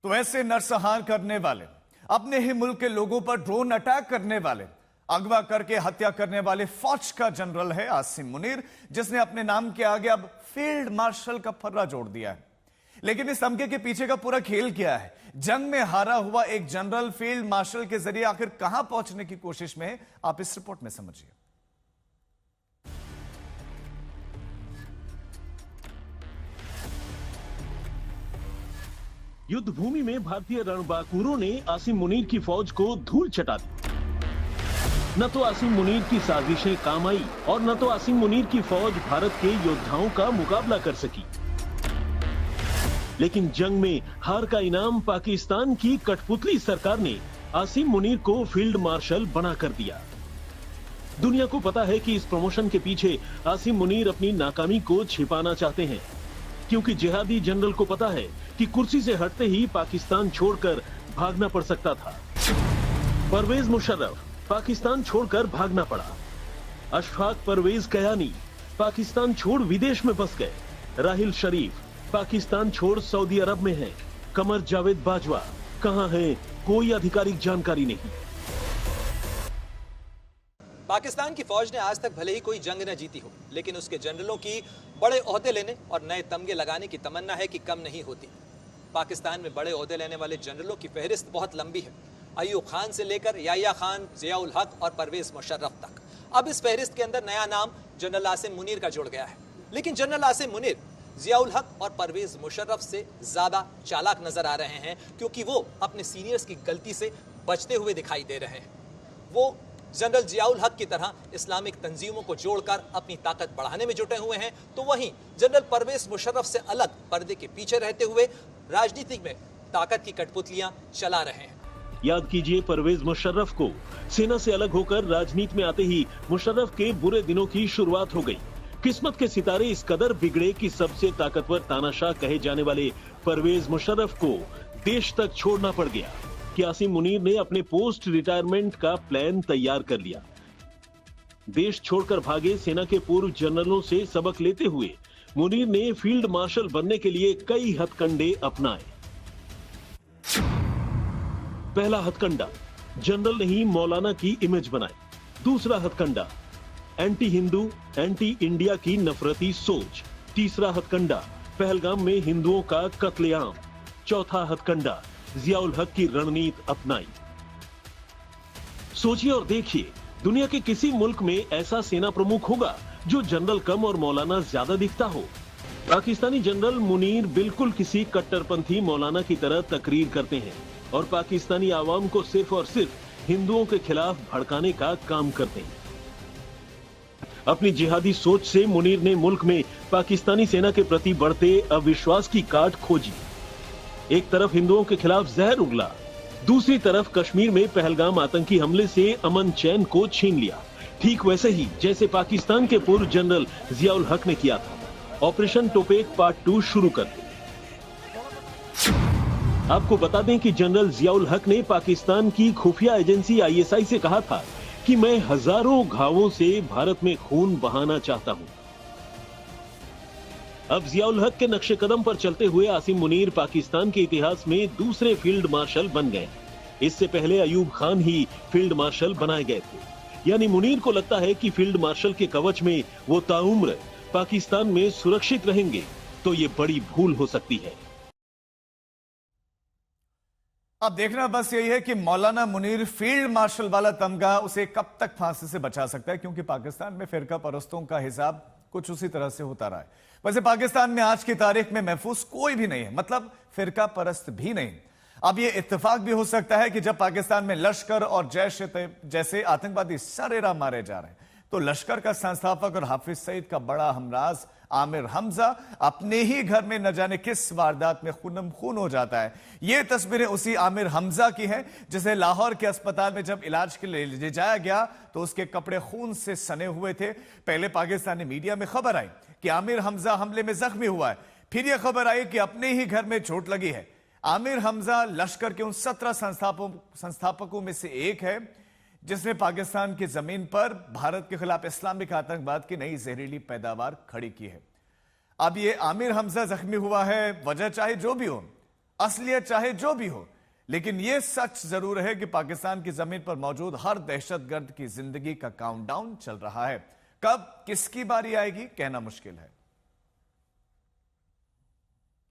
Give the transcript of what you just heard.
तो ऐसे नरसंहार करने वाले, अपने ही मुल्क के लोगों पर ड्रोन अटैक करने वाले, अगवा करके हत्या करने वाले फौज का जनरल है आसिम मुनीर, जिसने अपने नाम के आगे अब फील्ड मार्शल का फर्रा जोड़ दिया है। लेकिन इस तमगे के पीछे का पूरा खेल क्या है? जंग में हारा हुआ एक जनरल फील्ड मार्शल के जरिए आखिर कहां पहुंचने की कोशिश में है, आप इस रिपोर्ट में समझिए। युद्ध भूमि में भारतीय रणबांकुरों ने आसिम मुनीर की फौज को धूल चटा दी। न तो आसिम मुनीर की साजिशें काम आई और न तो आसिम मुनीर की फौज भारत के योद्धाओं का मुकाबला कर सकी। लेकिन जंग में हार का इनाम पाकिस्तान की कठपुतली सरकार ने आसिम मुनीर को फील्ड मार्शल बना कर दिया। दुनिया को पता है कि इस प्रमोशन के पीछे आसिम मुनीर अपनी नाकामी को छिपाना चाहते हैं, क्योंकि जिहादी जनरल को पता है कि कुर्सी से हटते ही पाकिस्तान छोड़कर भागना पड़ सकता था। परवेज मुशर्रफ पाकिस्तान छोड़कर भागना पड़ा। अशफाक परवेज कयानी पाकिस्तान छोड़ विदेश में बस गए। राहिल शरीफ पाकिस्तान छोड़ सऊदी अरब में हैं। कमर जावेद बाजवा कहां हैं, कोई आधिकारिक जानकारी नहीं। पाकिस्तान की फौज ने आज तक भले ही कोई जंग न जीती हो, लेकिन उसके जनरलों की बड़े ओहदे लेने और नए तमगे लगाने की तमन्ना है कि कम नहीं होती। पाकिस्तान में बड़े ओहदे लेने वाले जनरलों की फहरिस्त बहुत लंबी है, अयूब खान से लेकर याह्या खान, जियाउल हक और परवेज मुशर्रफ तक। अब इस फहरिस्त के अंदर नया नाम जनरल आसिम मुनीर का जुड़ गया है। लेकिन जनरल आसिम मुनीर जियाउल हक और परवेज मुशर्रफ से ज्यादा चालाक नजर आ रहे हैं, क्योंकि वो अपने सीनियर्स की गलती से बचते हुए दिखाई दे रहे हैं। वो जनरल जियाउल हक की तरह इस्लामिक तंजीमों को जोड़कर अपनी ताकत बढ़ाने में जुटे हुए हैं, तो वहीं जनरल परवेज मुशर्रफ से अलग पर्दे के पीछे रहते हुए राजनीति में ताकत की कठपुतलियां चला रहे हैं। याद कीजिए, परवेज मुशर्रफ को सेना से अलग होकर राजनीति में आते ही मुशर्रफ के बुरे दिनों की शुरुआत हो गई। किस्मत के सितारे इस कदर बिगड़े कि सबसे ताकतवर तानाशाह कहे जाने वाले परवेज मुशर्रफ को देश तक छोड़ना पड़ गया। कि आसिम मुनीर ने अपने पोस्ट रिटायरमेंट का प्लान तैयार कर लिया। देश छोड़कर भागे सेना के पूर्व जनरलों से सबक लेते हुए मुनीर ने फील्ड मार्शल बनने के लिए कई हथकंडे अपनाए। पहला हथकंडा, जनरल नहीं मौलाना की इमेज बनाई। दूसरा हथकंडा, एंटी हिंदू एंटी इंडिया की नफरती सोच। तीसरा हथकंडा, पहलगाम में हिंदुओं का कत्लेआम। चौथा हथकंडा, जियाउल हक की रणनीति अपनाई। सोचिए और देखिए, दुनिया के किसी मुल्क में ऐसा सेना प्रमुख होगा जो जनरल कम और मौलाना ज्यादा दिखता हो? पाकिस्तानी जनरल मुनीर बिल्कुल किसी कट्टरपंथी मौलाना की तरह तकरीर करते हैं और पाकिस्तानी आवाम को सिर्फ और सिर्फ हिंदुओं के खिलाफ भड़काने का काम करते हैं। अपनी जिहादी सोच से मुनीर ने मुल्क में पाकिस्तानी सेना के प्रति बढ़ते अविश्वास की काट खोजी। एक तरफ हिंदुओं के खिलाफ जहर उगला, दूसरी तरफ कश्मीर में पहलगाम आतंकी हमले से अमन चैन को छीन लिया, ठीक वैसे ही जैसे पाकिस्तान के पूर्व जनरल जियाउल हक ने किया था। ऑपरेशन टोपेक पार्ट 2 शुरू कर दे। आपको बता दें कि जनरल जियाउल हक ने पाकिस्तान की खुफिया एजेंसी ISI से कहा था कि मैं हजारों घावों से भारत में खून बहाना चाहता हूं। अब जियाउल हक के नक्शे कदम पर चलते हुए आसिम मुनीर पाकिस्तान के इतिहास में दूसरे फील्ड मार्शल बन गए। इससे पहले अयूब खान ही फील्ड मार्शल बनाए गए थे। यानी मुनीर को लगता है कि फील्ड मार्शल के कवच में वो ताउम्र पाकिस्तान में सुरक्षित रहेंगे, तो ये बड़ी भूल हो सकती है। अब देखना बस यही है कि मौलाना मुनीर फील्ड मार्शल वाला तमगा उसे कब तक फांसी से बचा सकता है, क्योंकि पाकिस्तान में फिरका परस्तों का हिसाब कुछ उसी तरह से होता रहा है। वैसे पाकिस्तान में आज की तारीख में महफूज कोई भी नहीं है, मतलब फिरका परस्त भी नहीं। अब यह इत्तेफाक भी हो सकता है कि जब पाकिस्तान में लश्कर और जैश जैसे आतंकवादी सरेरा मारे जा रहे हैं, तो लश्कर का संस्थापक और हाफिज सईद का बड़ा हमराज आमिर हमजा अपने ही घर में न जाने किस वारदात में खूनम खून हो जाता है। ये तस्वीरें उसी आमिर हमजा की हैं, जिसे लाहौर के अस्पताल में जब इलाज के लिए ले जाया गया तो उसके कपड़े खून से सने हुए थे। पहले पाकिस्तानी मीडिया में खबर आई कि आमिर हमजा हमले में जख्मी हुआ है, फिर यह खबर आई कि अपने ही घर में चोट लगी है। आमिर हमजा लश्कर के उन 17 संस्थापकों में से एक है जिसने पाकिस्तान की जमीन पर भारत के खिलाफ इस्लामिक आतंकवाद की नई जहरीली पैदावार खड़ी की है। अब ये आमिर हमजा जख्मी हुआ है, वजह चाहे जो भी हो, असलियत चाहे जो भी हो, लेकिन यह सच जरूर है कि पाकिस्तान की जमीन पर मौजूद हर दहशतगर्द की जिंदगी का काउंटडाउन चल रहा है। कब किसकी बारी आएगी कहना मुश्किल है।